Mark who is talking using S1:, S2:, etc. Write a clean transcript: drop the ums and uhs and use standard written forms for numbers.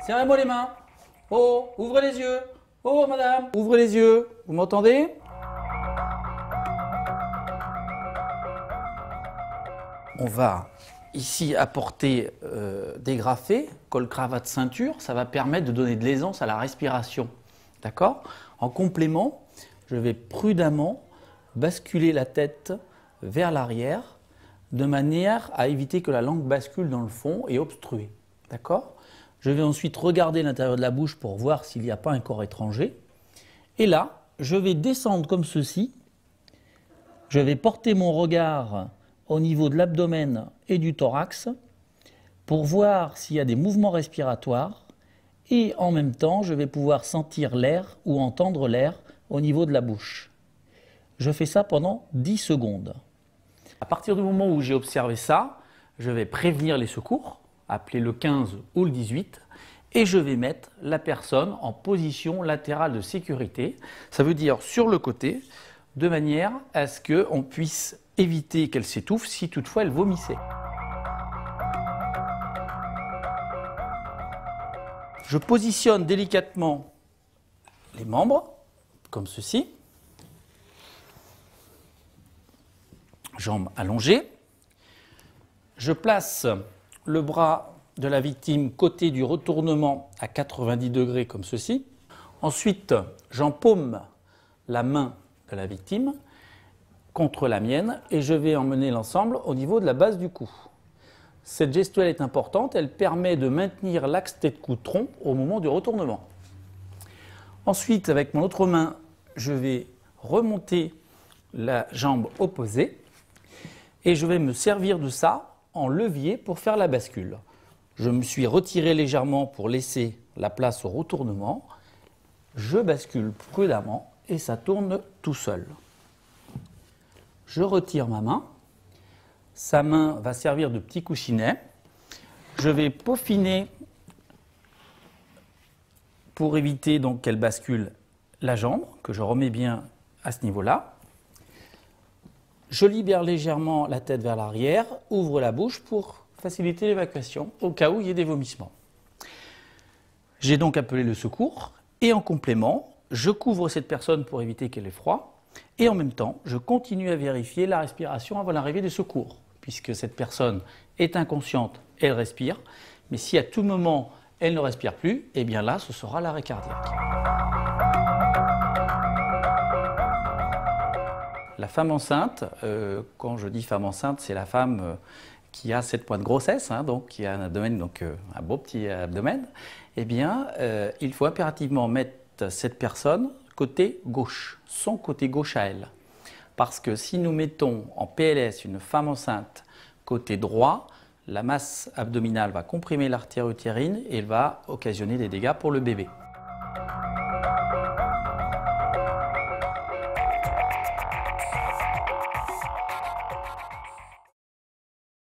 S1: serrez-moi les mains. Oh, ouvrez les yeux. Oh, madame, ouvrez les yeux. Vous m'entendez? On va ici apporter des graffés, col, cravate, ceinture. Ça va permettre de donner de l'aisance à la respiration. D'accord? En complément, je vais prudemment basculer la tête vers l'arrière de manière à éviter que la langue bascule dans le fond et obstrue. D'accord? Je vais ensuite regarder l'intérieur de la bouche pour voir s'il n'y a pas un corps étranger. Et là, je vais descendre comme ceci. Je vais porter mon regard au niveau de l'abdomen et du thorax pour voir s'il y a des mouvements respiratoires et en même temps, je vais pouvoir sentir l'air ou entendre l'air au niveau de la bouche. Je fais ça pendant 10 secondes. À partir du moment où j'ai observé ça, je vais prévenir les secours, appeler le 15 ou le 18 et je vais mettre la personne en position latérale de sécurité. Ça veut dire sur le côté, de manière à ce qu'on puisse éviter qu'elle s'étouffe si toutefois elle vomissait. Je positionne délicatement les membres, comme ceci. Jambes allongées. Je place le bras de la victime côté du retournement à 90 degrés, comme ceci. Ensuite, j'empaume la main de la victime contre la mienne et je vais emmener l'ensemble au niveau de la base du cou. Cette gestuelle est importante, elle permet de maintenir l'axe tête-cou-tronc au moment du retournement. Ensuite, avec mon autre main, je vais remonter la jambe opposée et je vais me servir de ça en levier pour faire la bascule. Je me suis retiré légèrement pour laisser la place au retournement. Je bascule prudemment et ça tourne tout seul. Je retire ma main. Sa main va servir de petit coussinet. Je vais peaufiner pour éviter donc qu'elle bascule la jambe, que je remets bien à ce niveau-là. Je libère légèrement la tête vers l'arrière, ouvre la bouche pour faciliter l'évacuation au cas où il y ait des vomissements. J'ai donc appelé le secours et en complément, je couvre cette personne pour éviter qu'elle ait froid et en même temps, je continue à vérifier la respiration avant l'arrivée des secours puisque cette personne est inconsciente, elle respire, mais si à tout moment elle ne respire plus, eh bien là, ce sera l'arrêt cardiaque. La femme enceinte, quand je dis femme enceinte, c'est la femme qui a 7 mois de grossesse, donc qui a un abdomen, donc un beau petit abdomen, eh bien, il faut impérativement mettre cette personne côté gauche, son côté gauche à elle. Parce que si nous mettons en PLS une femme enceinte côté droit, la masse abdominale va comprimer l'artère utérine et elle va occasionner des dégâts pour le bébé.